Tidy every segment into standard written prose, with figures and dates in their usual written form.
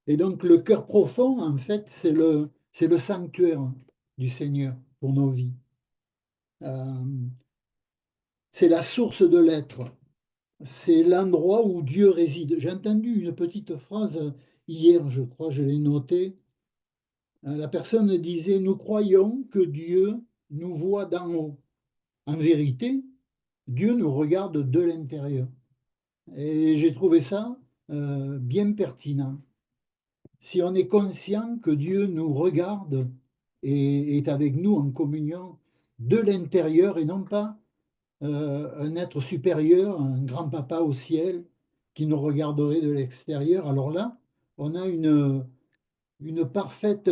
Et donc le cœur profond, en fait, c'est le sanctuaire du Seigneur pour nos vies. Euh, c'est la source de l'être. C'est l'endroit où Dieu réside. J'ai entendu une petite phrase hier, je crois, je l'ai notée. La personne disait, nous croyons que Dieu nous voit d'en haut. En vérité, Dieu nous regarde de l'intérieur. Et j'ai trouvé ça bien pertinent. Si on est conscient que Dieu nous regarde et est avec nous en communion de l'intérieur et non pas un être supérieur, un grand-papa au ciel qui nous regarderait de l'extérieur, alors là, on a une parfaite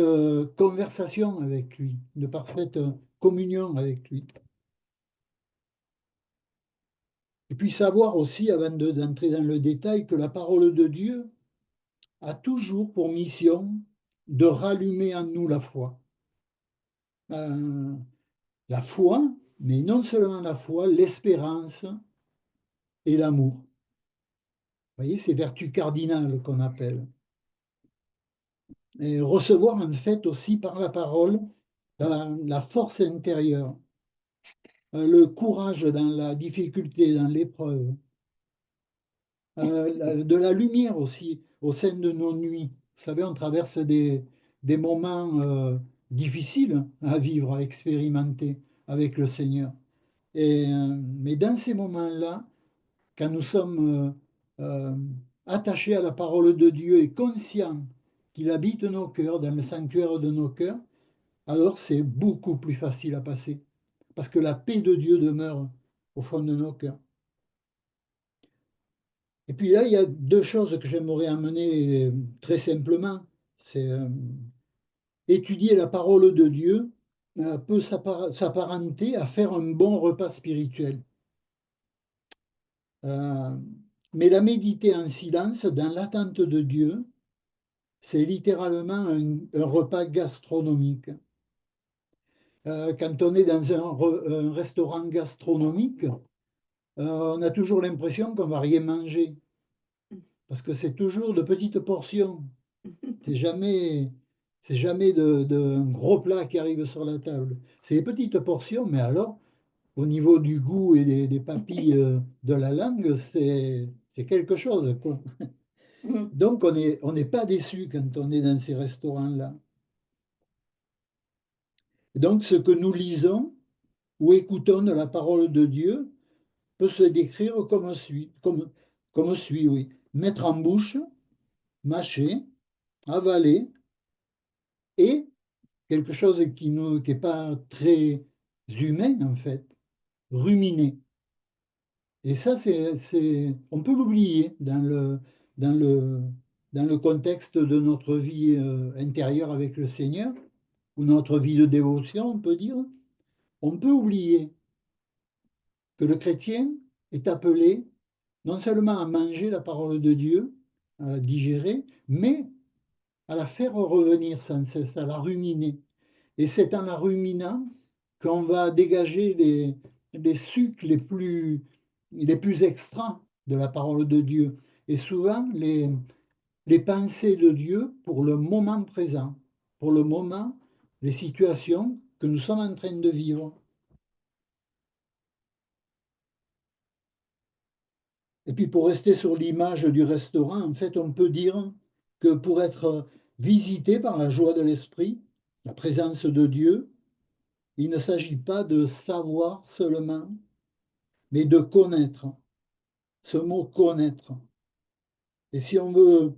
conversation avec lui, une parfaite communion avec lui. Et puis savoir aussi, avant d'entrer dans le détail, que la parole de Dieu a toujours pour mission de rallumer en nous la foi. Euh, la foi, mais non seulement la foi, l'espérance et l'amour. Vous voyez, ces vertus cardinales qu'on appelle. Et recevoir en fait aussi par la parole la force intérieure, le courage dans la difficulté, dans l'épreuve, de la lumière aussi au sein de nos nuits. Vous savez, on traverse des moments difficiles à vivre, à expérimenter avec le Seigneur. Mais dans ces moments-là, quand nous sommes attachés à la parole de Dieu et conscients qu'il habite nos cœurs, dans le sanctuaire de nos cœurs, alors c'est beaucoup plus facile à passer, parce que la paix de Dieu demeure au fond de nos cœurs. Et puis là, il y a deux choses que j'aimerais amener très simplement. C'est étudier la parole de Dieu peut s'apparenter à faire un bon repas spirituel. Euh, mais la méditer en silence, dans l'attente de Dieu, c'est littéralement un repas gastronomique. Quand on est dans un restaurant gastronomique, on a toujours l'impression qu'on ne va rien manger, parce que c'est toujours de petites portions. C'est jamais, c'est jamais de gros plats qui arrivent sur la table. C'est des petites portions, mais alors, au niveau du goût et des papilles de la langue, c'est quelque chose, quoi. Donc, on n'est pas déçu quand on est dans ces restaurants-là. Donc, ce que nous lisons ou écoutons de la parole de Dieu peut se décrire comme suit, oui. Mettre en bouche, mâcher, avaler et quelque chose qui n'est pas très humain en fait, ruminer. Et ça, on peut l'oublier dans le, dans le contexte de notre vie intérieure avec le Seigneur, ou notre vie de dévotion, on peut dire. On peut oublier que le chrétien est appelé non seulement à manger la parole de Dieu, à la digérer, mais à la faire revenir sans cesse, à la ruminer. Et c'est en la ruminant qu'on va dégager les sucs les plus extraits de la parole de Dieu. Et souvent, les pensées de Dieu pour le moment présent, pour le moment, les situations que nous sommes en train de vivre. Et puis pour rester sur l'image du restaurant, en fait, on peut dire que pour être visité par la joie de l'esprit, la présence de Dieu, il ne s'agit pas de savoir seulement, mais de connaître. Ce mot connaître. Et si on veut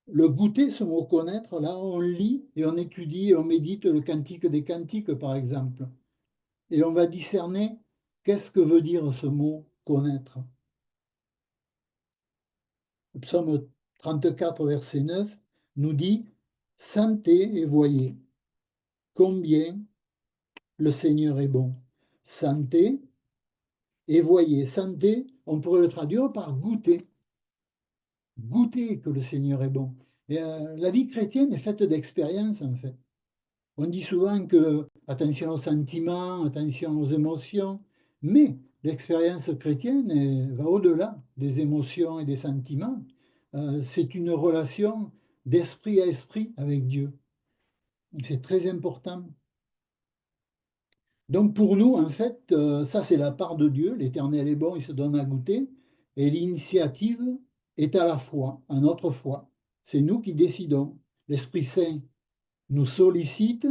le goûter, ce mot connaître, là, on lit et on étudie et on médite le cantique des cantiques, par exemple. Et on va discerner qu'est-ce que veut dire ce mot connaître. Le psaume 34, verset 9, nous dit sentez et voyez combien le Seigneur est bon. Sentez et voyez. Sentez, on pourrait le traduire par goûter. Goûter que le Seigneur est bon. Et la vie chrétienne est faite d'expériences, en fait. On dit souvent que attention aux sentiments, attention aux émotions, mais l'expérience chrétienne va au-delà des émotions et des sentiments. C'est une relation d'esprit à esprit avec Dieu. C'est très important. Donc pour nous, en fait, ça c'est la part de Dieu. L'Éternel est bon, il se donne à goûter. Et l'initiative est à la foi, à notre foi. C'est nous qui décidons. L'Esprit Saint nous sollicite,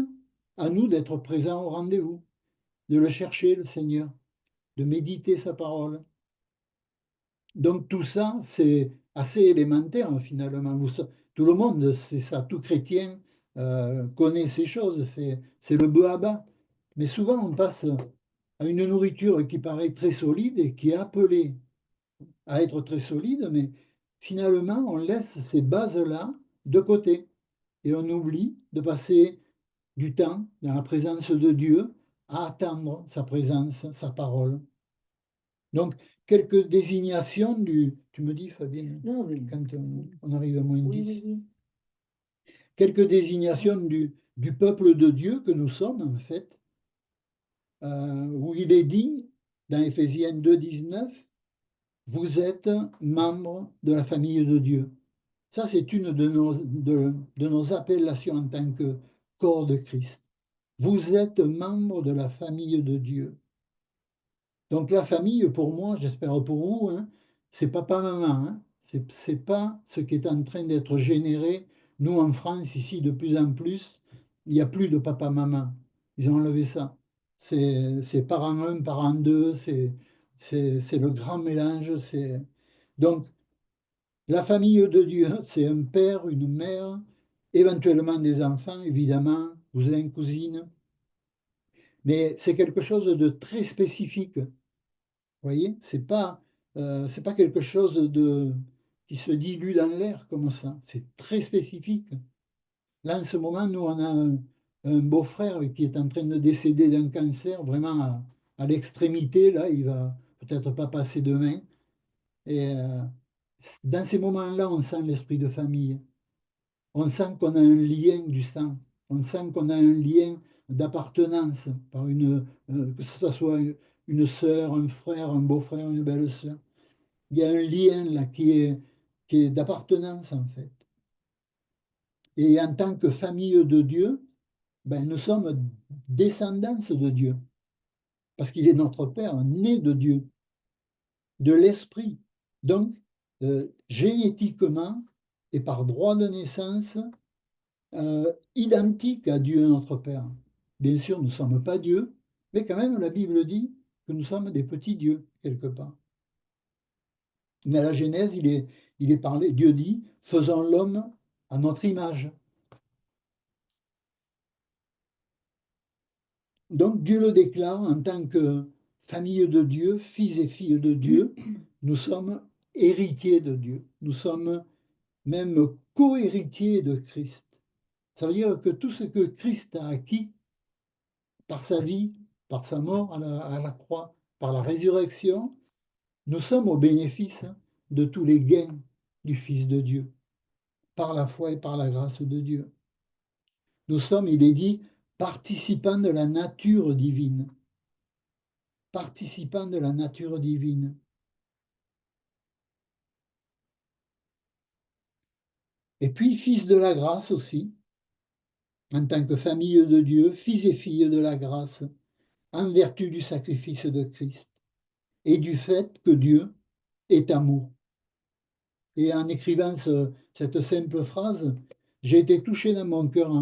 à nous d'être présents au rendez-vous, de le chercher, le Seigneur, de méditer sa parole. Donc tout ça, c'est assez élémentaire finalement. Tout le monde sait ça, tout chrétien connaît ces choses, c'est le b.a.-ba. Mais souvent on passe à une nourriture qui paraît très solide et qui est appelée à être très solide, mais finalement on laisse ces bases-là de côté et on oublie de passer du temps dans la présence de Dieu à attendre sa présence, sa parole. Donc, quelques désignations du... Tu me dis, Fabienne, Non, mais... quand on arrive à moins 10. Oui, oui. Quelques désignations du peuple de Dieu que nous sommes, en fait, où il est dit, dans Éphésiens 2, 19, vous êtes membres de la famille de Dieu. Ça, c'est une de nos appellations en tant que corps de Christ. Vous êtes membres de la famille de Dieu. Donc la famille, pour moi, j'espère pour vous, hein, c'est papa-maman. Hein. C'est pas ce qui est en train d'être généré. Nous, en France, ici, de plus en plus, il n'y a plus de papa-maman. Ils ont enlevé ça. C'est parent 1, parent 2, c'est le grand mélange. Donc, la famille de Dieu, c'est un père, une mère, éventuellement des enfants, évidemment, cousins, cousines. Mais c'est quelque chose de très spécifique. Vous voyez, c'est pas quelque chose qui se dilue dans l'air comme ça. C'est très spécifique. Là, en ce moment, nous, on a un beau-frère qui est en train de décéder d'un cancer, vraiment à l'extrémité. Là, il va peut-être pas passer demain. Et dans ces moments-là, on sent l'esprit de famille. On sent qu'on a un lien du sang. On sent qu'on a un lien d'appartenance par que ce soit une sœur, un frère, un beau-frère, une belle-sœur. Il y a un lien là qui est d'appartenance en fait. Et en tant que famille de Dieu, ben, nous sommes descendants de Dieu, parce qu'il est notre Père, né de Dieu, de l'Esprit. Donc, génétiquement et par droit de naissance, identique à Dieu notre Père. Bien sûr, nous ne sommes pas Dieu, mais quand même, la Bible dit que nous sommes des petits dieux, quelque part. Mais à la Genèse, il est parlé, Dieu dit, faisons l'homme à notre image. Donc Dieu le déclare en tant que famille de Dieu, fils et filles de Dieu, nous sommes héritiers de Dieu. Nous sommes même co-héritiers de Christ. Ça veut dire que tout ce que Christ a acquis par sa vie, par sa mort à la croix, par la résurrection, nous sommes au bénéfice de tous les gains du Fils de Dieu, par la foi et par la grâce de Dieu. Nous sommes, il est dit, participants de la nature divine. Participants de la nature divine. Et puis, fils de la grâce aussi, en tant que famille de Dieu, fils et filles de la grâce, en vertu du sacrifice de Christ et du fait que Dieu est amour. Et en écrivant cette simple phrase, j'ai été touché dans mon cœur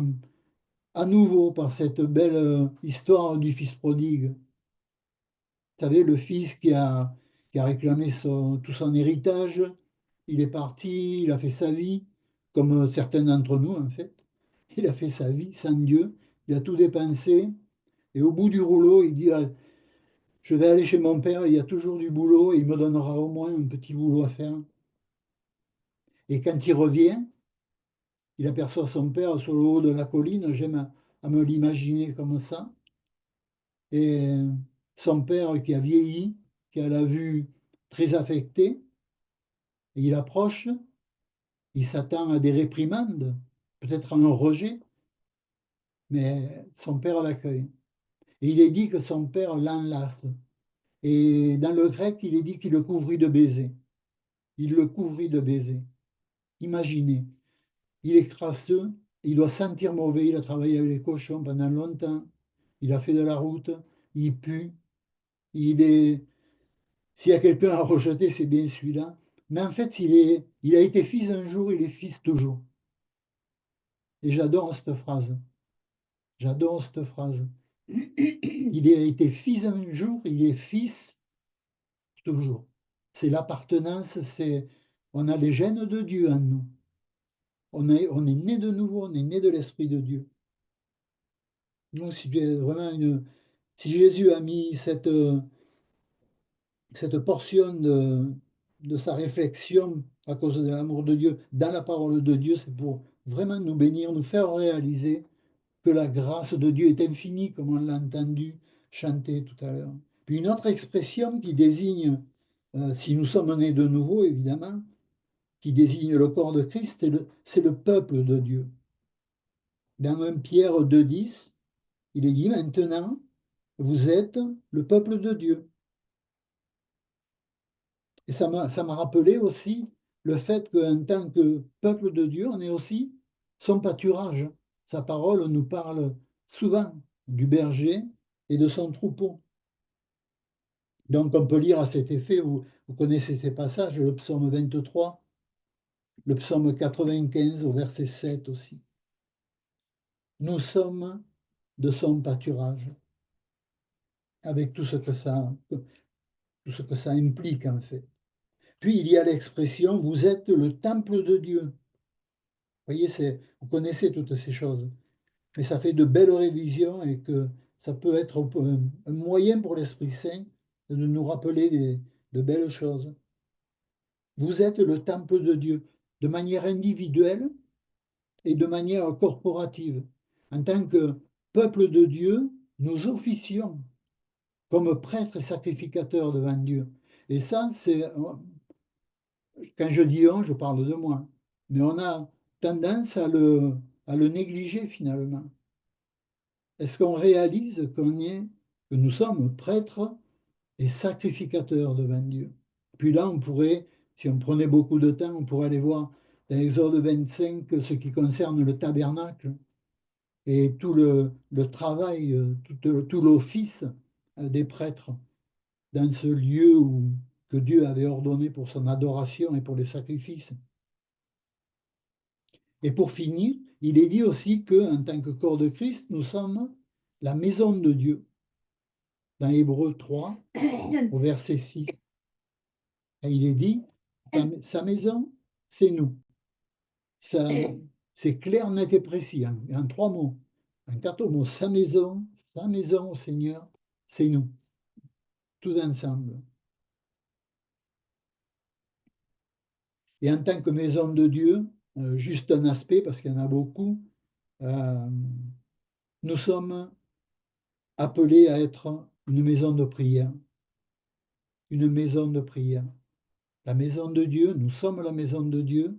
à nouveau par cette belle histoire du fils prodigue. Vous savez, le fils qui a réclamé tout son héritage, il est parti, il a fait sa vie, comme certains d'entre nous en fait. Il a fait sa vie sans Dieu, il a tout dépensé, et au bout du rouleau, il dit, ah, je vais aller chez mon père, il y a toujours du boulot, et il me donnera au moins un petit boulot à faire. Et quand il revient, il aperçoit son père sur le haut de la colline, j'aime à me l'imaginer comme ça, et son père qui a vieilli, qui a la vue très affectée, et il approche, il s'attend à des réprimandes, peut-être à un rejet, mais son père l'accueille. Et il est dit que son père l'enlace. Et dans le grec, il est dit qu'il le couvrit de baisers. Il le couvrit de baisers. Imaginez. il est crasseux, il doit sentir mauvais, il a travaillé avec les cochons pendant longtemps, il a fait de la route, il pue, il est. S'il y a quelqu'un à rejeter, c'est bien celui-là. Mais en fait, il a été fils un jour, il est fils toujours. Et j'adore cette phrase. J'adore cette phrase. Il a été fils un jour, il est fils toujours. C'est l'appartenance, on a les gènes de Dieu en nous. On est né de nouveau, on est né de l'Esprit de Dieu. Donc, si Jésus a mis cette portion de sa réflexion à cause de l'amour de Dieu dans la parole de Dieu, c'est pour vraiment nous bénir, nous faire réaliser que la grâce de Dieu est infinie, comme on l'a entendu chanter tout à l'heure. Puis une autre expression qui désigne, si nous sommes nés de nouveau, évidemment, qui désigne le corps de Christ, c'est le peuple de Dieu. Dans 1 Pierre 2,10, il est dit maintenant, vous êtes le peuple de Dieu. Et ça m'a rappelé aussi le fait qu'en tant que peuple de Dieu, on est aussi son pâturage. Sa parole nous parle souvent du berger et de son troupeau. Donc on peut lire à cet effet, vous connaissez ces passages, le psaume 23, le psaume 95 au verset 7 aussi. Nous sommes de son pâturage, avec tout ce que ça implique en fait. Puis il y a l'expression, vous êtes le temple de Dieu. Vous voyez, vous connaissez toutes ces choses. Mais ça fait de belles révisions et que ça peut être un moyen pour l'Esprit Saint de nous rappeler de belles choses. Vous êtes le temple de Dieu, de manière individuelle et de manière corporative. En tant que peuple de Dieu, nous officions comme prêtres et sacrificateurs devant Dieu. Et ça, quand je dis on, je parle de moi. Mais on a tendance à le négliger finalement. Est-ce qu'on réalise que nous sommes prêtres et sacrificateurs devant Dieu? Puis là, si on prenait beaucoup de temps, on pourrait aller voir dans Exode 25 ce qui concerne le tabernacle et tout le travail, tout l'office des prêtres dans ce lieu que Dieu avait ordonné pour son adoration et pour les sacrifices. Et pour finir, il est dit aussi qu'en tant que corps de Christ, nous sommes la maison de Dieu. Dans Hébreux 3, au verset 6. Et il est dit, sa maison, c'est nous. C'est clair, net et précis, en 3 mots, en 4 mots. Sa maison au Seigneur, c'est nous, tous ensemble. Et en tant que maison de Dieu, juste un aspect, parce qu'il y en a beaucoup, nous sommes appelés à être une maison de prière. Une maison de prière. La maison de Dieu, nous sommes la maison de Dieu.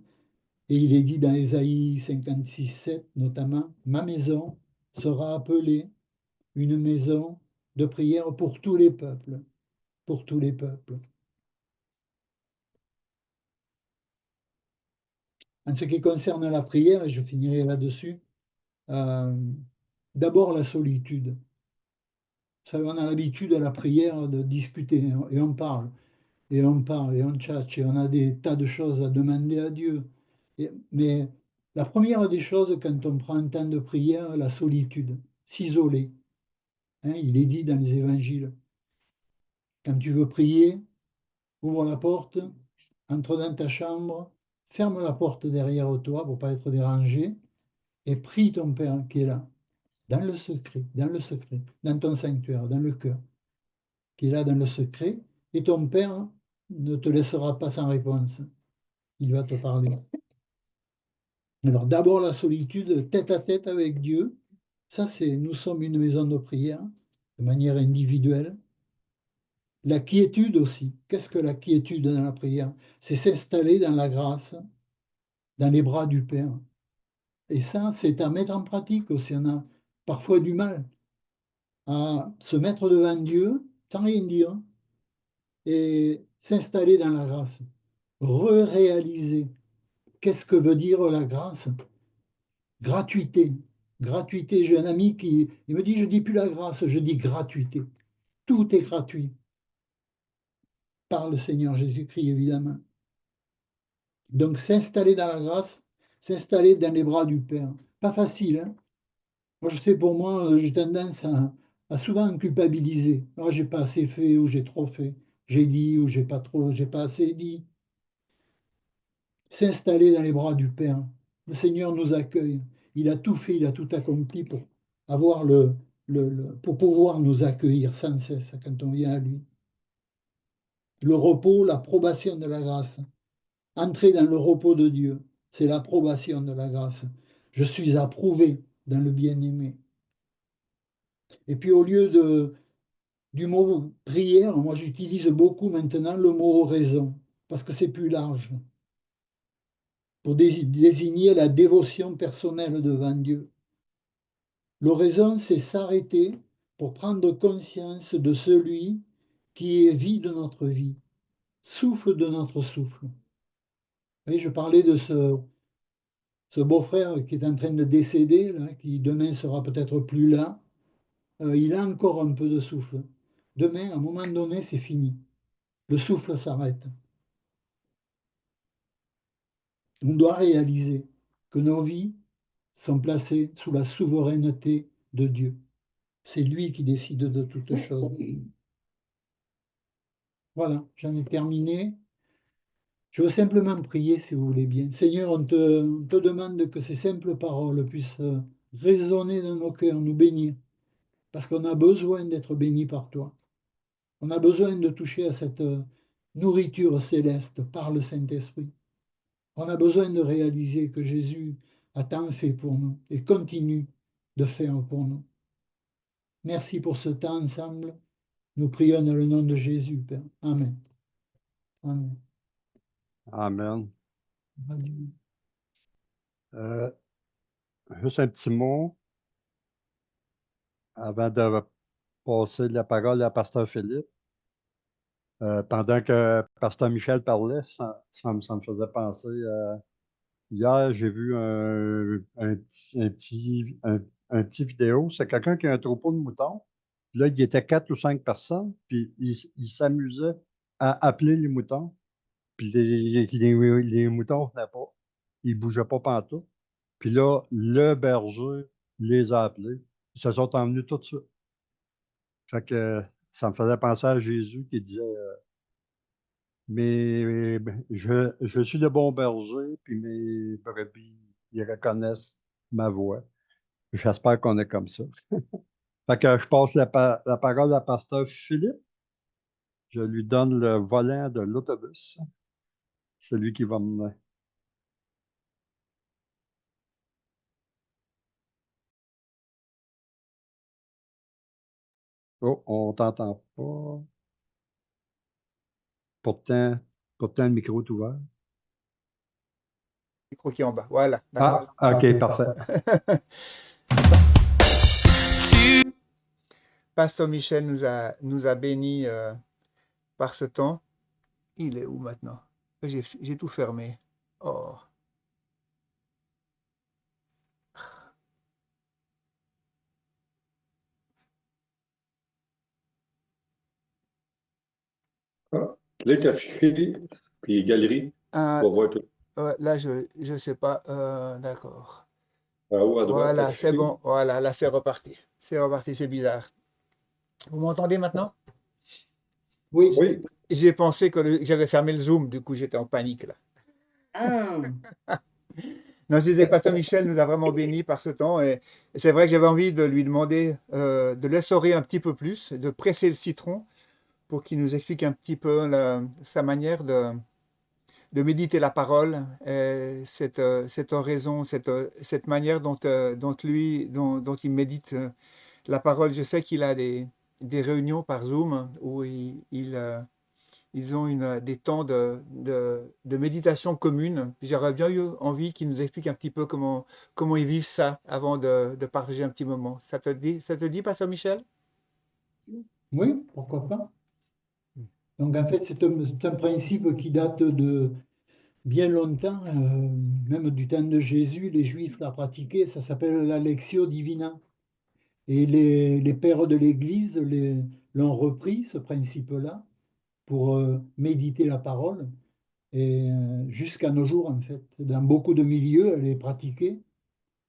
Et il est dit dans Ésaïe 56, 7 notamment, ma maison sera appelée une maison de prière pour tous les peuples. Pour tous les peuples. En ce qui concerne la prière, et je finirai là-dessus, d'abord la solitude. Vous savez, on a l'habitude à la prière de discuter et on parle. Et on parle et on tchatche et on a des tas de choses à demander à Dieu. Mais la première des choses, quand on prend un temps de prière, la solitude, s'isoler. Hein, il est dit dans les évangiles. Quand tu veux prier, ouvre la porte, entre dans ta chambre, ferme la porte derrière toi pour ne pas être dérangé et prie ton Père qui est là, dans le secret, dans ton sanctuaire, dans le cœur, qui est là dans le secret. Et ton Père ne te laissera pas sans réponse. Il va te parler. Alors d'abord la solitude tête à tête avec Dieu, ça c'est nous sommes une maison de prière de manière individuelle. La quiétude aussi. Qu'est-ce que la quiétude dans la prière? C'est s'installer dans la grâce, dans les bras du Père. Et ça, c'est à mettre en pratique aussi. On a parfois du mal à se mettre devant Dieu sans rien dire et s'installer dans la grâce, réaliser qu'est-ce que veut dire la grâce? Gratuité. Gratuité. J'ai un ami qui il me dit, je dis plus la grâce, je dis gratuité. Tout est gratuit par le Seigneur Jésus-Christ, évidemment. Donc s'installer dans la grâce, s'installer dans les bras du Père. Pas facile, hein? Moi, je sais, pour moi, j'ai tendance à souvent me culpabiliser. Ah, j'ai pas assez fait ou j'ai trop fait. J'ai dit ou j'ai pas assez dit. S'installer dans les bras du Père. Le Seigneur nous accueille. Il a tout fait, il a tout accompli pour avoir pour pouvoir nous accueillir sans cesse quand on vient à lui. Le repos, l'approbation de la grâce. Entrer dans le repos de Dieu, c'est l'approbation de la grâce. Je suis approuvé dans le bien-aimé. Et puis au lieu du mot prière, moi j'utilise beaucoup maintenant le mot oraison, parce que c'est plus large, pour désigner la dévotion personnelle devant Dieu. L'oraison, c'est s'arrêter pour prendre conscience de celui qui est vie de notre vie, souffle de notre souffle. Vous voyez, je parlais de ce beau-frère qui est en train de décéder, là, qui demain sera peut-être plus là. Il a encore un peu de souffle. Demain, à un moment donné, c'est fini. Le souffle s'arrête. On doit réaliser que nos vies sont placées sous la souveraineté de Dieu. C'est lui qui décide de toutes choses. Voilà, j'en ai terminé. Je veux simplement prier, si vous voulez bien. Seigneur, on te demande que ces simples paroles puissent résonner dans nos cœurs, nous bénir, parce qu'on a besoin d'être bénis par toi. On a besoin de toucher à cette nourriture céleste par le Saint-Esprit. On a besoin de réaliser que Jésus a tant fait pour nous et continue de faire pour nous. Merci pour ce temps ensemble. Nous prions dans le nom de Jésus, Père. Amen. Amen. Amen. Adieu. Juste un petit mot avant de passer la parole à Pasteur Philippe. Pendant que Pasteur Michel parlait, ça me faisait penser. Hier, j'ai vu un petit vidéo. C'est quelqu'un qui a un troupeau de moutons. Puis là, il était 4 ou 5 personnes, puis il s'amusait à appeler les moutons. Puis les moutons ne venaient pas. Ils ne bougeaient pas pantoute. Puis là, le berger les a appelés. Ils se sont emmenés tout de suite. Fait que ça me faisait penser à Jésus qui disait mais je suis le bon berger, puis mes brebis, ils reconnaissent ma voix. J'espère qu'on est comme ça. Fait que je passe la parole à Pasteur Philippe. Je lui donne le volant de l'autobus. C'est lui qui va me... Oh, on t'entend pas. Pourtant, pourtant, le micro est ouvert. Micro qui est en bas. Voilà, d'accord. Ah, OK, parfait. Pasteur Michel nous a bénis par ce temps. Il est où maintenant? J'ai tout fermé. Oh. Clique affiché, puis galerie, Ah, on va voir tout. là, je sais pas. D'accord. En haut à droite, Voilà, c'est affiché. bon. Voilà, là, c'est reparti. C'est reparti, c'est bizarre. Vous m'entendez maintenant? Oui. Oui, J'ai pensé que j'avais fermé le Zoom, du coup, j'étais en panique là. Ah, Non, je disais que Pasteur Michel nous a vraiment bénis par ce temps et c'est vrai que j'avais envie de lui demander de l'essorer un petit peu plus, de presser le citron pour qu'il nous explique un petit peu sa manière de méditer la parole, et cette oraison, cette manière dont il médite la parole. Je sais qu'il a des réunions par Zoom où ils ont des temps de méditation commune. J'aurais bien eu envie qu'ils nous expliquent un petit peu comment ils vivent ça avant de partager un petit moment. Ça te dit, Pasteur Michel? oui, pourquoi pas. Donc en fait, c'est un principe qui date bien longtemps, même du temps de Jésus, les Juifs la pratiquaient, ça s'appelle la Lectio Divina. Et les pères de l'Église l'ont repris, ce principe-là, pour méditer la parole, et jusqu'à nos jours, en fait. Dans beaucoup de milieux, elle est pratiquée.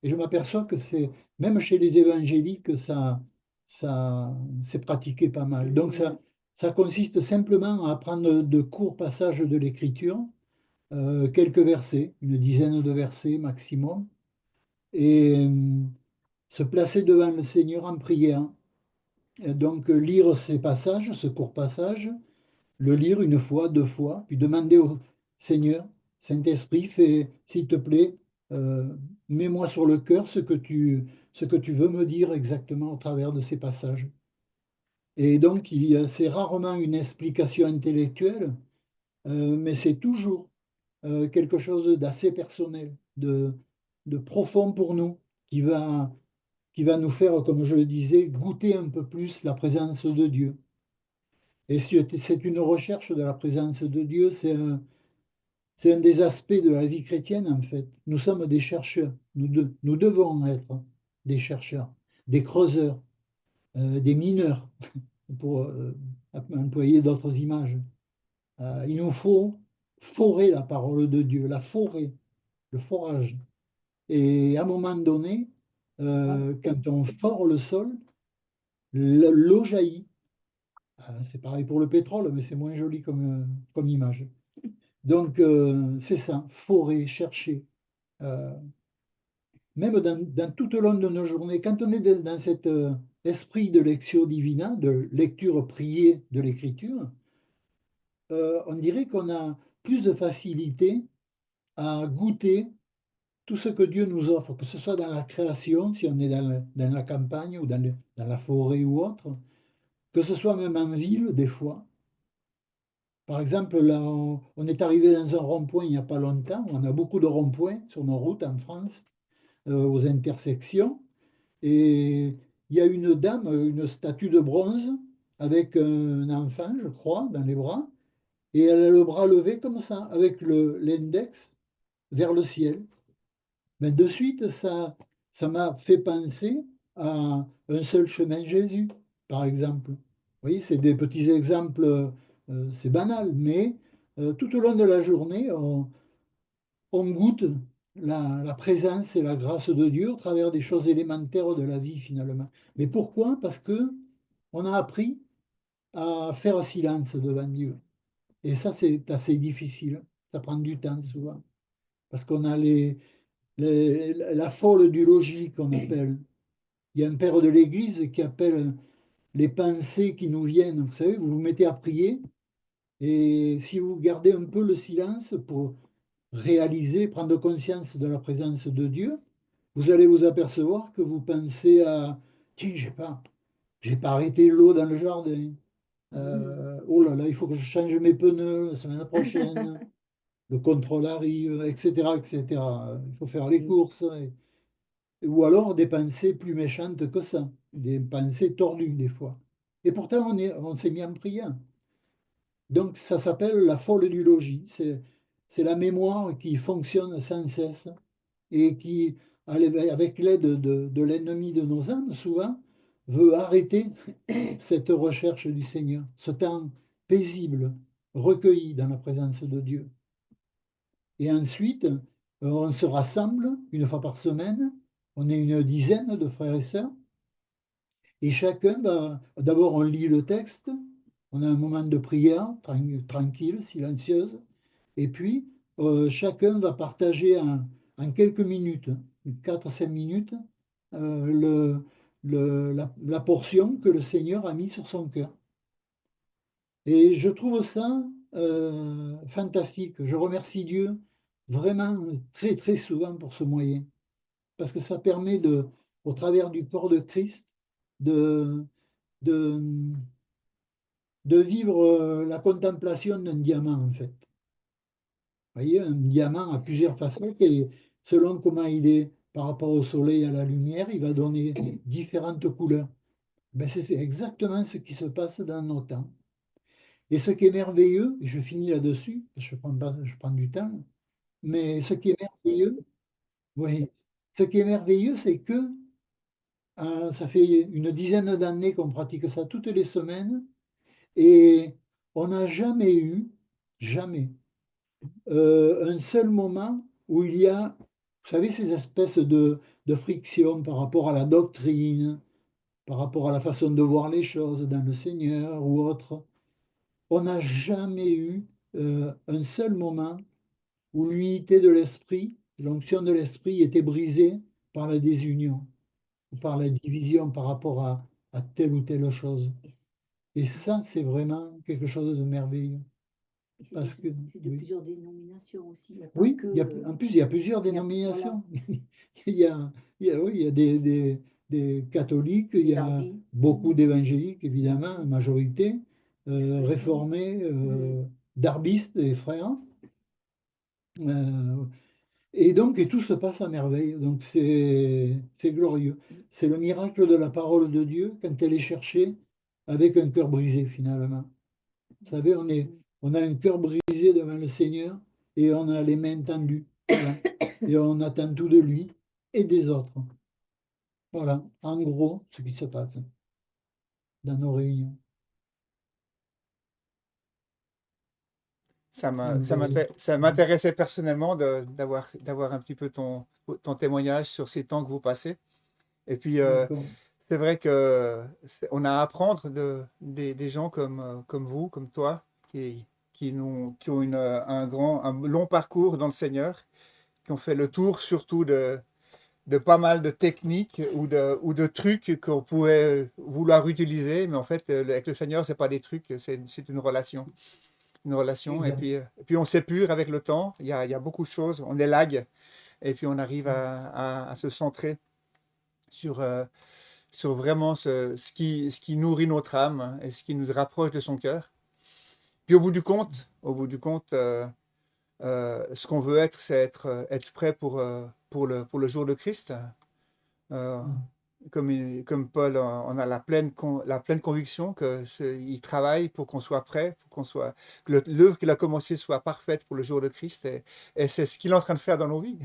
Et je m'aperçois que c'est, même chez les évangéliques, ça c'est pratiqué pas mal. Donc ça consiste simplement à prendre de courts passages de l'Écriture, quelques versets, une dizaine de versets maximum, et se placer devant le Seigneur en prière. Et donc lire ces passages, ce court passage, le lire une fois, deux fois, puis demander au Seigneur, Saint-Esprit, fais, s'il te plaît, euh, mets-moi sur le cœur ce que tu veux me dire exactement au travers de ces passages. Et donc, c'est rarement une explication intellectuelle, mais c'est toujours quelque chose d'assez personnel, de profond pour nous, qui va nous faire, comme je le disais, goûter un peu plus la présence de Dieu. Et c'est une recherche de la présence de Dieu, c'est un des aspects de la vie chrétienne, en fait. Nous sommes des chercheurs. Nous devons être des chercheurs, des creuseurs, des mineurs, pour employer d'autres images. Il nous faut forer la parole de Dieu, la forer, le forage. Et à un moment donné, quand on fore le sol, l'eau jaillit. C'est pareil pour le pétrole, mais c'est moins joli comme image. Donc, c'est ça, forer, chercher. Euh, Même dans tout au long de nos journées, quand on est dans cet esprit de lectio divina, de lecture priée de l'écriture, on dirait qu'on a plus de facilité à goûter tout ce que Dieu nous offre, que ce soit dans la création, si on est dans la campagne ou dans la forêt ou autre, que ce soit même en ville des fois. Par exemple, là, on est arrivé dans un rond-point il n'y a pas longtemps. On a beaucoup de ronds-points sur nos routes en France, aux intersections. Et il y a une dame, une statue de bronze, avec un enfant, je crois, dans les bras. Et elle a le bras levé comme ça, avec l'index vers le ciel. Mais de suite, ça m'a fait penser à un seul chemin Jésus, par exemple. Vous voyez, c'est des petits exemples, c'est banal, mais tout au long de la journée, on goûte la présence et la grâce de Dieu au travers des choses élémentaires de la vie, finalement. Mais pourquoi? Parce que on a appris à faire silence devant Dieu. Et ça, c'est assez difficile. Ça prend du temps souvent. Parce qu'on a la folle du logis qu'on appelle. Il y a un père de l'Église qui appelle les pensées qui nous viennent. Vous savez, vous vous mettez à prier et si vous gardez un peu le silence pour réaliser, prendre conscience de la présence de Dieu, vous allez vous apercevoir que vous pensez à tiens, j'ai pas arrêté l'eau dans le jardin. Oh là là, il faut que je change mes pneus la semaine prochaine. Le contrôle arrive, etc., etc. Il faut faire les courses. Ou alors des pensées plus méchantes que ça, des pensées tordues des fois. Et pourtant, on s'est mis en prière. Donc, ça s'appelle la folle du logis. C'est la mémoire qui fonctionne sans cesse et qui, avec l'aide de l'ennemi de nos âmes, souvent, veut arrêter cette recherche du Seigneur, ce temps paisible, recueilli dans la présence de Dieu. Et ensuite, on se rassemble une fois par semaine, on est une dizaine de frères et sœurs, et chacun, d'abord on lit le texte, on a un moment de prière tranquille, silencieuse, et puis chacun va partager en quelques minutes, 4 5 minutes, la portion que le Seigneur a mis sur son cœur. Et je trouve ça fantastique. Je remercie Dieu vraiment très très souvent pour ce moyen, parce que ça permet au travers du corps de Christ, de, de, de vivre la contemplation d'un diamant en fait. Vous voyez, un diamant a plusieurs facettes et selon comment il est par rapport au soleil, à la lumière, il va donner différentes couleurs. Ben, c'est exactement ce qui se passe dans nos temps. Et ce qui est merveilleux, et je finis là-dessus, je prends du temps, Mais ce qui est merveilleux, oui, ce qui est merveilleux, c'est que ça fait une dizaine d'années qu'on pratique ça toutes les semaines et on n'a jamais eu, jamais, un seul moment où il y a, vous savez, ces espèces de frictions par rapport à la doctrine, par rapport à la façon de voir les choses dans le Seigneur ou autre. On n'a jamais eu un seul moment où l'unité de l'esprit, l'onction de l'esprit était brisée par la désunion, ou par la division par rapport à telle ou telle chose. Et ça, c'est vraiment quelque chose de merveilleux. Parce que, c'est de oui. plusieurs dénominations aussi. Il y a pas Oui, que, en plus, il y a plusieurs il y a- dénominations. Oui, il y a des catholiques, il y a Darby. beaucoup d'évangéliques, évidemment, majorité, réformés, darbistes et frères. Euh, et tout se passe à merveille. Donc c'est glorieux. C'est le miracle de la parole de Dieu quand elle est cherchée avec un cœur brisé finalement. Vous savez, on a un cœur brisé devant le Seigneur et on a les mains tendues. Voilà. Et on attend tout de lui et des autres. Voilà, en gros, ce qui se passe dans nos réunions. Donc, Ça m'intéressait personnellement d'avoir un petit peu ton témoignage sur ces temps que vous passez. Et puis, d'accord. c'est vrai que on a à apprendre des gens comme vous, comme toi, qui ont un long parcours dans le Seigneur, qui ont fait le tour surtout de pas mal de techniques ou de trucs qu'on pourrait vouloir utiliser, mais en fait, avec le Seigneur, c'est pas des trucs, c'est une relation. Une relation, Exact. et puis on s'épure avec le temps, il y a beaucoup de choses, on élague, et puis on arrive à se centrer sur, sur vraiment ce qui nourrit notre âme et ce qui nous rapproche de son cœur. Puis au bout du compte ce qu'on veut être, c'est être prêt pour le jour de Christ. Euh, comme Paul, on a la pleine conviction qu'il travaille pour qu'on soit prêt, que l'œuvre qu'il a commencé soit parfaite pour le jour de Christ. Et c'est ce qu'il est en train de faire dans nos vies.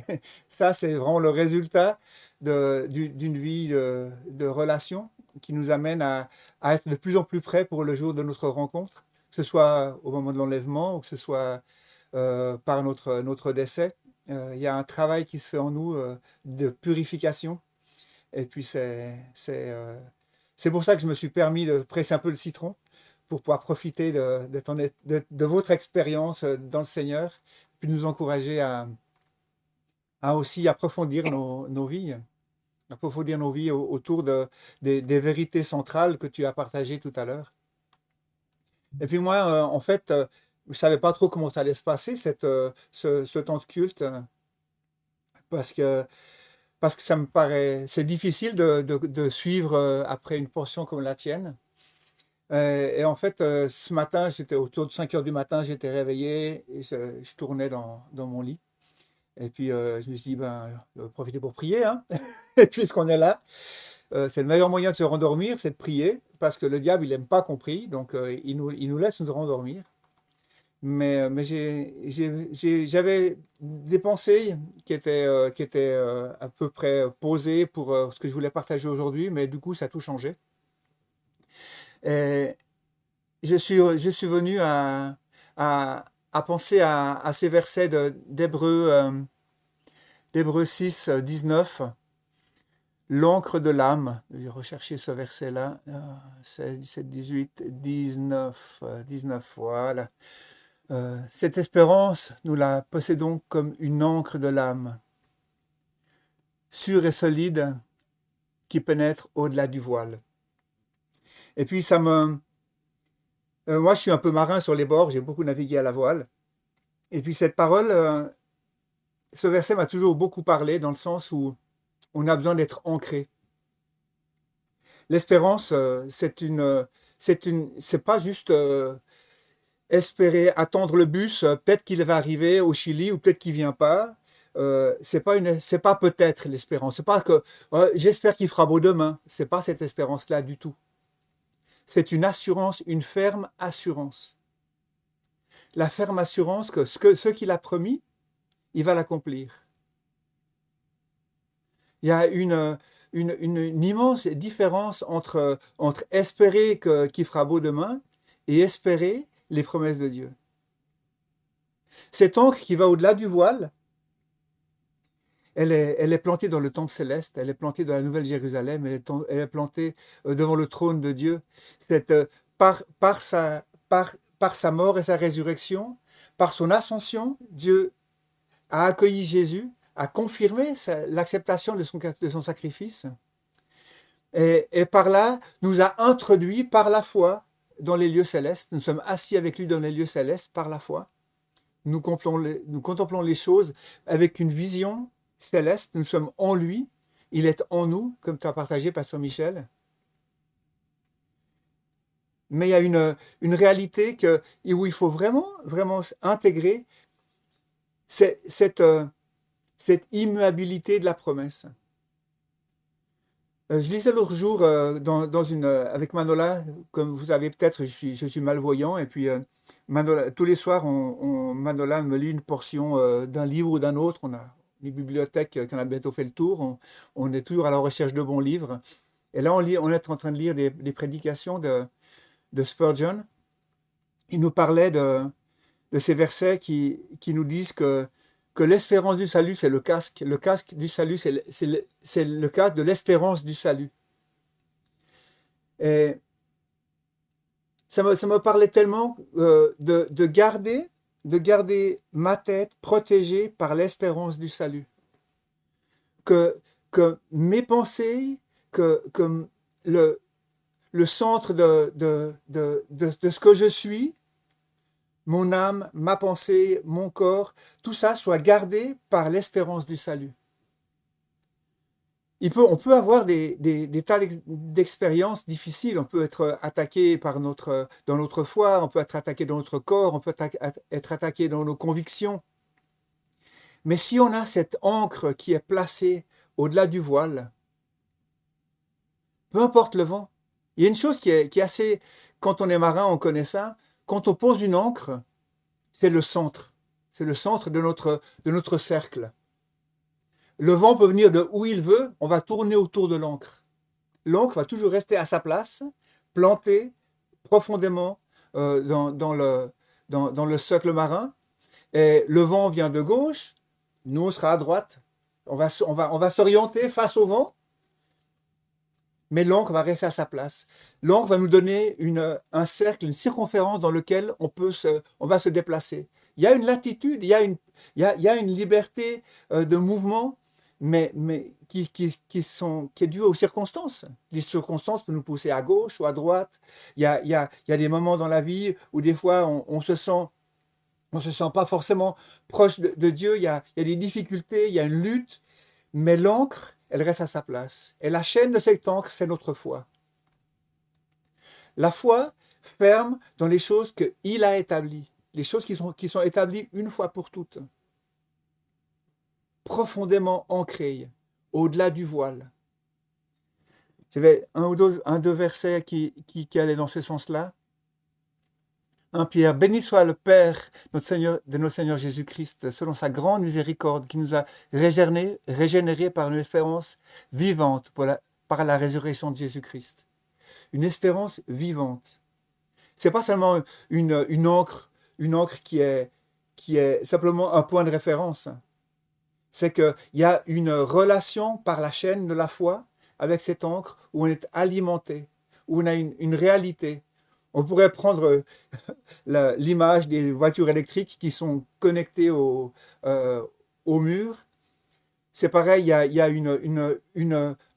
Ça, c'est vraiment le résultat d'une vie de relation qui nous amène à être de plus en plus prêt pour le jour de notre rencontre, que ce soit au moment de l'enlèvement ou que ce soit par notre décès. Il y a un travail qui se fait en nous de purification. Et puis c'est pour ça que je me suis permis de presser un peu le citron pour pouvoir profiter de votre expérience dans le Seigneur, puis nous encourager à aussi approfondir nos vies autour des vérités centrales que tu as partagées tout à l'heure. Et puis moi, en fait, je ne savais pas trop comment ça allait se passer, ce temps de culte, parce que ça me paraît, c'est difficile de suivre après une portion comme la tienne. Et en fait, ce matin, c'était autour de 5 heures du matin, j'étais réveillé et je tournais dans mon lit. Et puis, je me suis dit, ben, profiter pour prier, hein, puisqu'on est là. C'est le meilleur moyen de se rendormir, c'est de prier, parce que le diable, il n'aime pas qu'on prie, donc il nous laisse nous rendormir. Mais j'avais des pensées qui étaient à peu près posées pour ce que je voulais partager aujourd'hui, mais du coup, ça a tout changé. Et je suis venu à penser à ces versets d'Hébreux 6, 19, l'encre de l'âme. Je vais rechercher ce verset-là, 16, 17, 18, 19, 19, voilà. Cette espérance, nous la possédons comme une encre de l'âme, sûre et solide, qui pénètre au-delà du voile. Et puis moi, je suis un peu marin sur les bords, j'ai beaucoup navigué à la voile. Et puis cette parole, ce verset m'a toujours beaucoup parlé, dans le sens où on a besoin d'être ancré. L'espérance, c'est pas juste espérer attendre le bus, peut-être qu'il va arriver au Chili ou peut-être qu'il vient pas. C'est pas peut-être l'espérance. C'est pas que j'espère qu'il fera beau demain. C'est pas cette espérance-là du tout. C'est une assurance, une ferme assurance. La ferme assurance que ce qu'il a promis, il va l'accomplir. Il y a une immense différence entre espérer qu'il fera beau demain et espérer les promesses de Dieu. Cette encre qui va au-delà du voile, elle est plantée dans le temple céleste, elle est plantée dans la Nouvelle Jérusalem, elle est plantée devant le trône de Dieu. Par sa mort et sa résurrection, par son ascension, Dieu a accueilli Jésus, a confirmé l'acceptation de son sacrifice, et par là nous a introduits par la foi dans les lieux célestes. Nous sommes assis avec lui dans les lieux célestes par la foi. Nous contemplons les choses avec une vision céleste. Nous sommes en lui, il est en nous, comme tu as partagé, Pasteur Michel. Mais il y a une réalité où il faut vraiment intégrer cette immuabilité de la promesse. Je lisais l'autre jour avec Manola, comme vous savez peut-être, je suis malvoyant, et puis Manola, tous les soirs, Manola me lit une portion d'un livre ou d'un autre. On a une bibliothèque qui en a bientôt fait le tour, on est toujours à la recherche de bons livres. Et là, on est en train de lire des prédications de Spurgeon. Il nous parlait de ces versets qui nous disent que l'espérance du salut, c'est le casque. Le casque du salut, c'est le casque de l'espérance du salut. Et ça me parlait tellement de garder ma tête protégée par l'espérance du salut. Que mes pensées, que le centre de ce que je suis, mon âme, ma pensée, mon corps, tout ça soit gardé par l'espérance du salut. On peut avoir des tas d'expériences difficiles. On peut être attaqué dans notre foi, on peut être attaqué dans notre corps, on peut être attaqué dans nos convictions. Mais si on a cette encre qui est placée au-delà du voile, peu importe le vent, il y a une chose qui est assez... Quand on est marin, on connaît ça. Quand on pose une ancre, c'est le centre. C'est le centre de notre cercle. Le vent peut venir de où il veut, on va tourner autour de l'ancre. L'ancre va toujours rester à sa place, plantée profondément dans le socle marin. Et le vent vient de gauche, nous on sera à droite. On va s'orienter face au vent, mais l'ancre va rester à sa place. L'ancre va nous donner un cercle, une circonférence dans lequel on va se déplacer. Il y a une latitude, il y a une liberté de mouvement, mais qui est due aux circonstances. Les circonstances peuvent nous pousser à gauche ou à droite. Il y a des moments dans la vie où des fois on se sent pas forcément proche de Dieu. Il y a des difficultés, il y a une lutte, mais l'ancre, elle reste à sa place. Et la chaîne de cette encre, c'est notre foi. La foi ferme dans les choses qu'il a établies, les choses qui sont établies une fois pour toutes, profondément ancrées, au-delà du voile. J'avais un ou deux versets qui allaient dans ce sens-là. 1 Pierre, béni soit le Père de notre Seigneur Jésus-Christ, selon sa grande miséricorde, qui nous a régénérés par une espérance vivante par la résurrection de Jésus-Christ. Une espérance vivante. C'est pas seulement une encre qui est simplement un point de référence. C'est qu'il y a une relation par la chaîne de la foi avec cette encre où on est alimenté, où on a une réalité. On pourrait prendre l'image des voitures électriques qui sont connectées au mur. C'est pareil, il y a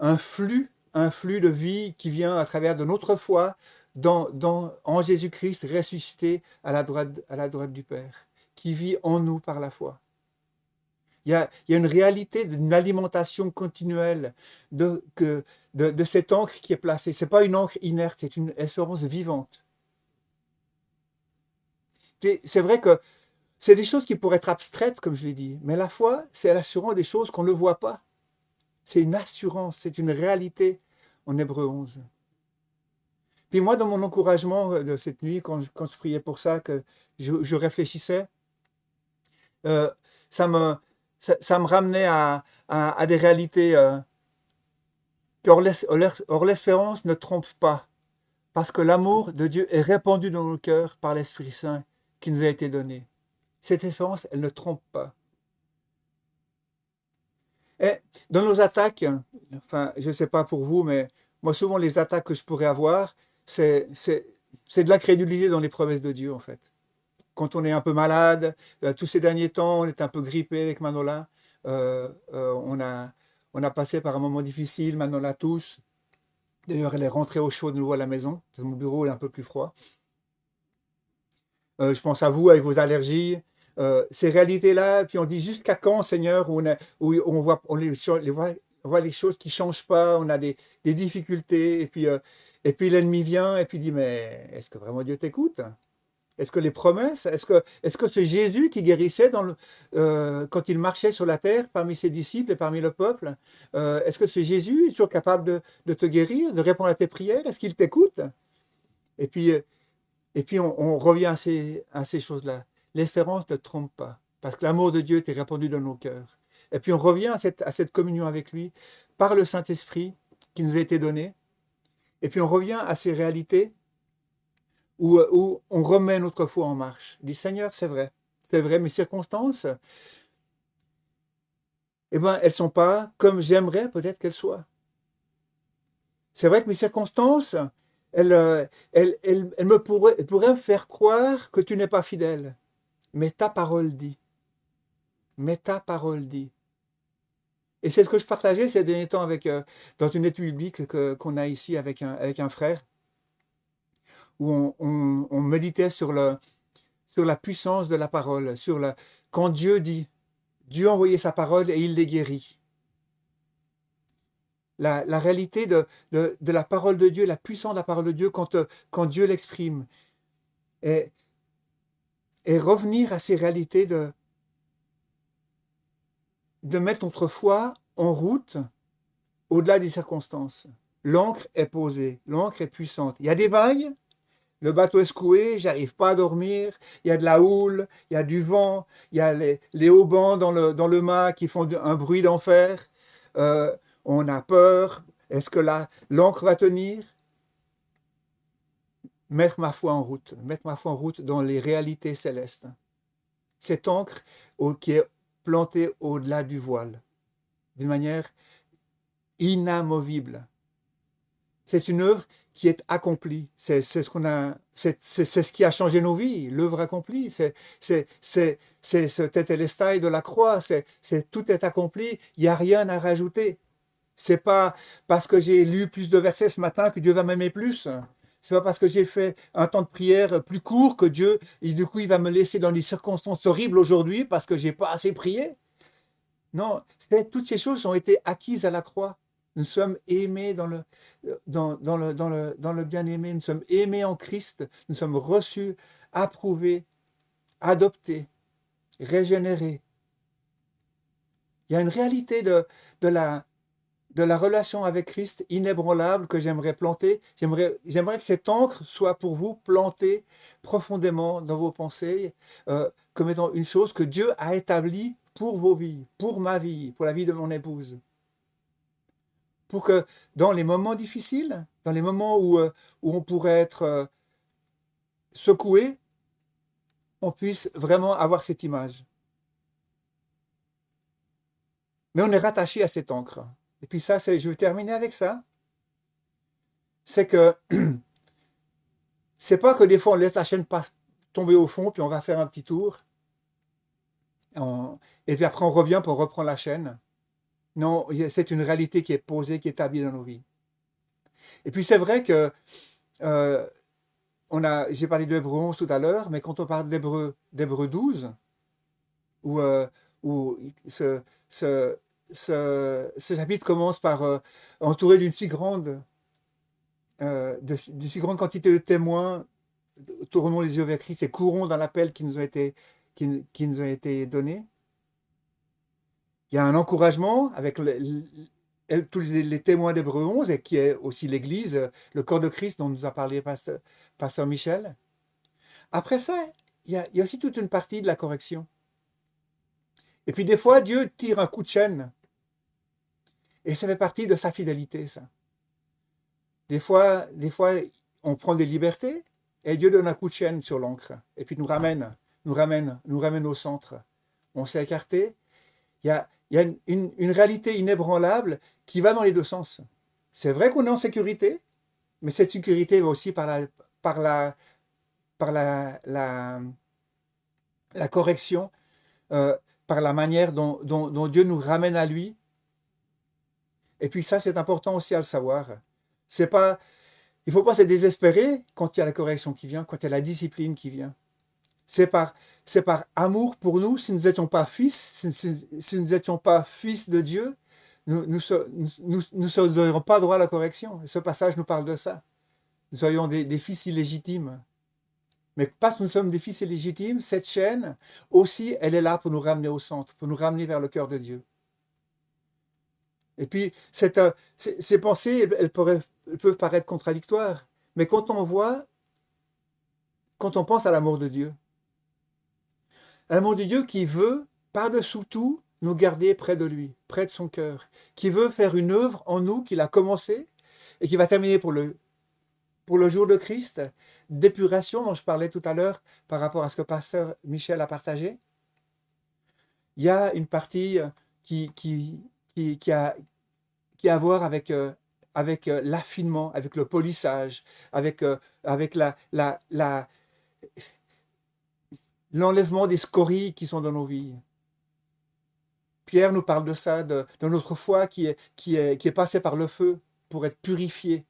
un flux de vie qui vient à travers de notre foi en Jésus-Christ ressuscité à la droite du Père, qui vit en nous par la foi. Il y a une réalité d'une alimentation continuelle de cette encre qui est placée. Ce n'est pas une encre inerte, c'est une espérance vivante. C'est vrai que c'est des choses qui pourraient être abstraites, comme je l'ai dit, mais la foi, c'est l'assurance des choses qu'on ne voit pas. C'est une assurance, c'est une réalité en Hébreux 11. Puis moi, dans mon encouragement de cette nuit, quand je priais pour ça, que je réfléchissais, ça ça me ramenait à des réalités or l'espérance ne trompe pas, parce que l'amour de Dieu est répandu dans nos cœurs par l'Esprit Saint qui nous a été donné. Cette espérance, elle ne trompe pas. Et dans nos attaques, enfin, je ne sais pas pour vous, mais moi, souvent, les attaques que je pourrais avoir, c'est de l'incrédulité dans les promesses de Dieu, en fait. Quand on est un peu malade, tous ces derniers temps, on est un peu grippé avec Manola. On a passé par un moment difficile, Manola tous. D'ailleurs, elle est rentrée au chaud de nouveau à la maison. Mon bureau est un peu plus froid. Je pense à vous avec vos allergies. Ces réalités-là, puis on dit jusqu'à quand, Seigneur, où on voit, on voit les choses qui ne changent pas, on a des difficultés, et puis l'ennemi vient et puis dit, mais est-ce que vraiment Dieu t'écoute? Est-ce que les promesses, est-ce que c'est Jésus qui guérissait quand il marchait sur la terre parmi ses disciples et parmi le peuple, est-ce que c'est Jésus est toujours capable de te guérir, de répondre à tes prières? Est-ce qu'il t'écoute? Et puis on revient à ces choses-là. L'espérance ne trompe pas, parce que l'amour de Dieu était répandu dans nos cœurs. Et puis on revient à cette communion avec lui par le Saint-Esprit qui nous a été donné. Et puis on revient à ces réalités où on remet notre foi en marche. On dit, Seigneur, c'est vrai, mes circonstances, eh ben, elles ne sont pas comme j'aimerais peut-être qu'elles soient. C'est vrai que mes circonstances, elles pourraient me faire croire que tu n'es pas fidèle. Mais ta parole dit. Mais ta parole dit. Et c'est ce que je partageais ces derniers temps dans une étude biblique qu'on a ici avec un frère, où on méditait sur la puissance de la parole, quand Dieu dit, Dieu a envoyé sa parole et il les guérit. La réalité de la parole de Dieu, la puissance de la parole de Dieu quand Dieu l'exprime. Et revenir à ces réalités de mettre notre foi en route au-delà des circonstances. L'ancre est posée, l'ancre est puissante. Il y a des vagues, le bateau est secoué, j'arrive pas à dormir, il y a de la houle, il y a du vent, il y a les haubans dans le mât qui font un bruit d'enfer. On a peur. Est-ce que l'ancre va tenir? Mettre ma foi en route dans les réalités célestes. Cette ancre qui est plantée au-delà du voile, d'une manière inamovible. C'est une œuvre qui est accomplie. C'est ce qui a changé nos vies, l'œuvre accomplie. C'est ce tétélestai de la croix. Tout est accompli. Il n'y a rien à rajouter. C'est pas parce que j'ai lu plus de versets ce matin que Dieu va m'aimer plus. C'est pas parce que j'ai fait un temps de prière plus court que Dieu, et du coup, il va me laisser dans des circonstances horribles aujourd'hui parce que j'ai pas assez prié. Non, toutes ces choses ont été acquises à la croix. Nous sommes aimés dans le bien-aimé, nous sommes aimés en Christ, nous sommes reçus, approuvés, adoptés, régénérés. Il y a une réalité de la relation avec Christ inébranlable que j'aimerais planter. J'aimerais que cette encre soit pour vous plantée profondément dans vos pensées, comme étant une chose que Dieu a établie pour vos vies, pour ma vie, pour la vie de mon épouse. Pour que dans les moments difficiles, dans les moments où on pourrait être secoué, on puisse vraiment avoir cette image. Mais on est rattaché à cette encre. Et puis ça, je vais terminer avec ça. C'est que c'est pas que des fois on laisse la chaîne tomber au fond, puis on va faire un petit tour. Et puis après on revient pour reprendre la chaîne. Non, c'est une réalité qui est posée, qui est établie dans nos vies. Et puis c'est vrai que j'ai parlé d'Hébreux 11 tout à l'heure, mais quand on parle d'Hébreux 12, où ce chapitre commence par entouré d'une si grande quantité de témoins, tournons les yeux vers Christ et courons dans l'appel qui nous a été donné. Il y a un encouragement avec tous les témoins d'Hébreux 11 et qui est aussi l'Église, le corps de Christ dont nous a parlé Pasteur Michel. Après ça, il y a aussi toute une partie de la correction. Et puis des fois, Dieu tire un coup de chaîne. Et ça fait partie de sa fidélité, ça. Des fois, on prend des libertés et Dieu donne un coup de chaîne sur l'encre. Et puis nous ramène au centre. On s'est écarté. Il y a une réalité inébranlable qui va dans les deux sens. C'est vrai qu'on est en sécurité, mais cette sécurité va aussi par la correction, par la manière dont Dieu nous ramène à lui. Et puis ça, c'est important aussi à le savoir. Il ne faut pas se désespérer quand il y a la correction qui vient, quand il y a la discipline qui vient. C'est par amour pour nous, si nous n'étions pas fils, si nous n'étions pas fils de Dieu, nous n'aurions pas droit à la correction. Et ce passage nous parle de ça. Nous serions des fils illégitimes. Mais parce que nous sommes des fils illégitimes, cette chaîne aussi, elle est là pour nous ramener au centre, pour nous ramener vers le cœur de Dieu. Et puis, ces pensées, elles peuvent paraître contradictoires. Mais quand on pense à l'amour de Dieu, l'amour de Dieu qui veut, par-dessous tout, nous garder près de lui, près de son cœur, qui veut faire une œuvre en nous qu'il a commencé et qui va terminer pour le jour de Christ, d'épuration dont je parlais tout à l'heure par rapport à ce que pasteur Michel a partagé. Il y a une partie qui a à voir avec l'affinement, avec le polissage, avec l'enlèvement des scories qui sont dans nos vies. Pierre nous parle de ça, de notre foi qui est passée par le feu pour être purifiée.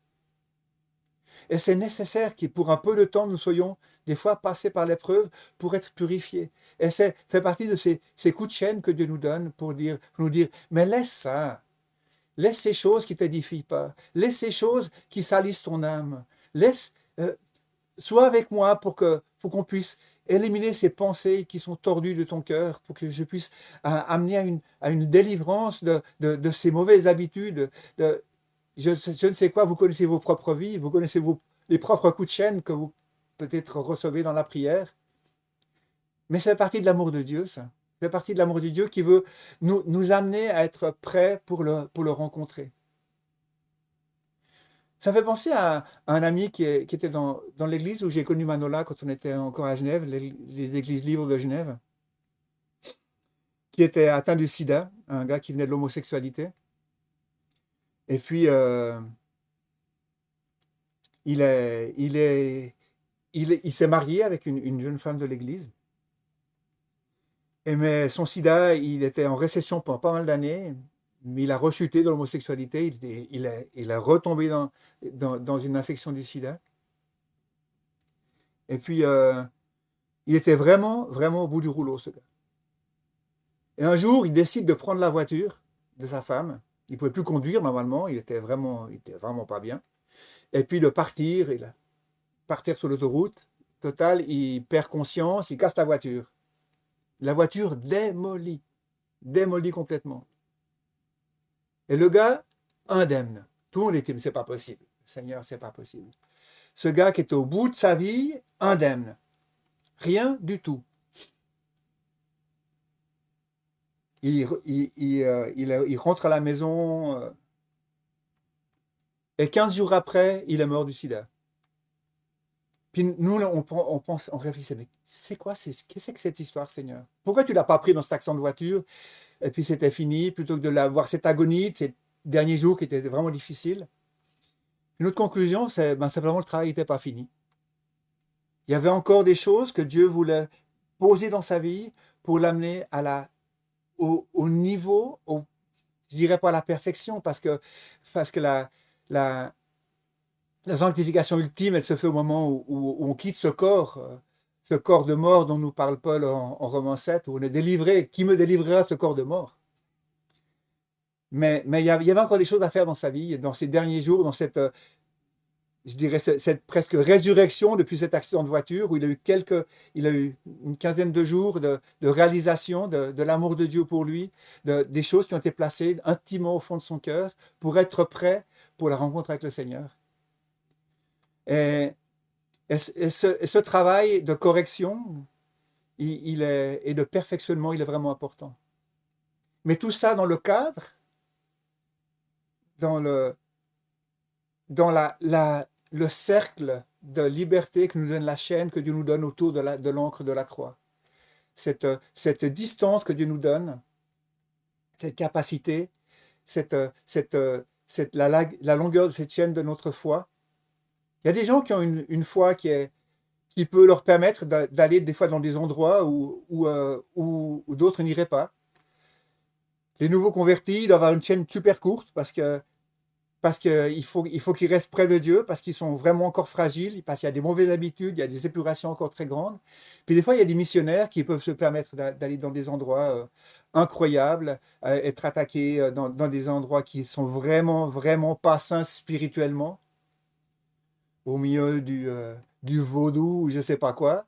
Et c'est nécessaire que pour un peu de temps, nous soyons des fois passés par l'épreuve pour être purifiés. Et c'est fait partie de ces coups de chaîne que Dieu nous donne pour nous dire, mais laisse ça. Laisse ces choses qui ne t'édifient pas. Laisse ces choses qui salissent ton âme. Sois avec moi pour qu'on puisse éliminer ces pensées qui sont tordues de ton cœur, pour que je puisse amener à une délivrance de ces mauvaises habitudes. Je ne sais quoi, vous connaissez vos propres vies, vous connaissez les propres coups de chaîne que vous peut-être recevez dans la prière. Mais ça fait partie de l'amour de Dieu, ça. Ça fait partie de l'amour de Dieu qui veut nous amener à être prêts pour le rencontrer. Ça fait penser à un ami qui était dans l'église où j'ai connu Manola quand on était encore à Genève, les églises libres de Genève, qui était atteint du sida, un gars qui venait de l'homosexualité. Et puis, il s'est marié avec une jeune femme de l'église. Mais son sida, il était en récession pendant pas mal d'années, mais il a rechuté dans l'homosexualité, il est retombé dans une infection du sida. Et puis, il était vraiment, vraiment au bout du rouleau, ce gars. Et un jour, il décide de prendre la voiture de sa femme. Il ne pouvait plus conduire normalement, il était vraiment pas bien. Et puis de partir sur l'autoroute, total, il perd conscience, il casse la voiture. La voiture démolie complètement. Et le gars, indemne. Tout le monde était, mais c'est pas possible. Seigneur, c'est pas possible. Ce gars qui était au bout de sa vie, indemne. Rien du tout. Il rentre à la maison et 15 jours après, il est mort du sida. Puis nous, on réfléchissait, mais qu'est-ce que c'est que cette histoire, Seigneur? Pourquoi tu ne l'as pas pris dans cet accident de voiture et puis c'était fini, plutôt que de l'avoir cette agonie, ces derniers jours qui étaient vraiment difficiles? Une autre conclusion, c'est simplement le travail n'était pas fini. Il y avait encore des choses que Dieu voulait poser dans sa vie pour l'amener au niveau, je dirais pas la perfection, parce que la sanctification ultime, elle se fait au moment où on quitte ce corps de mort dont nous parle Paul en Romains 7, où on est délivré. Qui me délivrera de ce corps de mort? Mais il y avait encore des choses à faire dans sa vie, dans ces derniers jours, dans cette presque résurrection depuis cet accident de voiture, où il a eu une quinzaine de jours de réalisation de l'amour de Dieu pour lui, des choses qui ont été placées intimement au fond de son cœur pour être prêt pour la rencontre avec le Seigneur. Et ce travail de correction et de perfectionnement, il est vraiment important. Mais tout ça dans le cadre, dans le cercle de liberté que nous donne la chaîne que Dieu nous donne autour de l'encre de la croix. Cette distance que Dieu nous donne, cette capacité, la longueur de cette chaîne de notre foi. Il y a des gens qui ont une foi qui peut leur permettre d'aller des fois dans des endroits où d'autres n'iraient pas. Les nouveaux convertis doivent avoir une chaîne super courte parce qu'il faut qu'ils restent près de Dieu, parce qu'ils sont vraiment encore fragiles, parce qu'il y a des mauvaises habitudes, il y a des épurations encore très grandes. Puis des fois, il y a des missionnaires qui peuvent se permettre d'aller dans des endroits incroyables, être attaqués dans des endroits qui sont vraiment, vraiment pas sains spirituellement, au milieu du vaudou ou je sais pas quoi.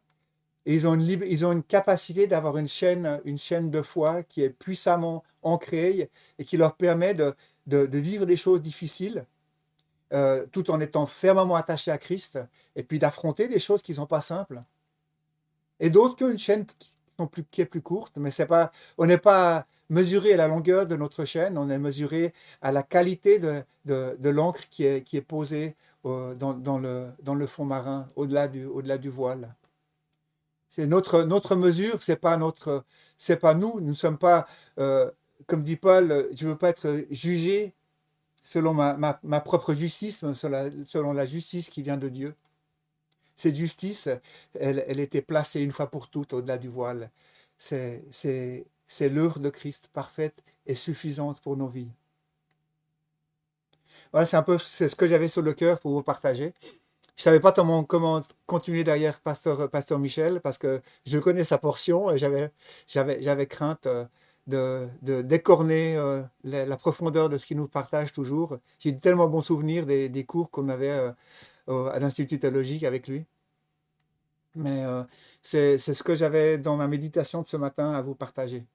Et ils ont une capacité d'avoir une chaîne de foi qui est puissamment ancrée et qui leur permet de vivre des choses difficiles tout en étant fermement attachés à Christ et puis d'affronter des choses qui ne sont pas simples. Et d'autres qui ont une chaîne qui est plus courte, mais on n'est pas mesuré à la longueur de notre chaîne, on est mesuré à la qualité de l'encre qui est posée dans le fond marin, au-delà du voile. C'est notre mesure, c'est pas nous. Nous ne sommes pas, comme dit Paul, je ne veux pas être jugé selon ma propre justice, mais selon la justice qui vient de Dieu. Cette justice, elle était placée une fois pour toutes au-delà du voile. C'est l'œuvre de Christ parfaite et suffisante pour nos vies. Voilà, c'est ce que j'avais sur le cœur pour vous partager. Je ne savais pas comment continuer derrière Pasteur Michel, parce que je connais sa portion et j'avais crainte de décorner la profondeur de ce qu'il nous partage toujours. J'ai tellement bons souvenirs des cours qu'on avait à l'Institut théologique avec lui. Mais c'est ce que j'avais dans ma méditation de ce matin à vous partager.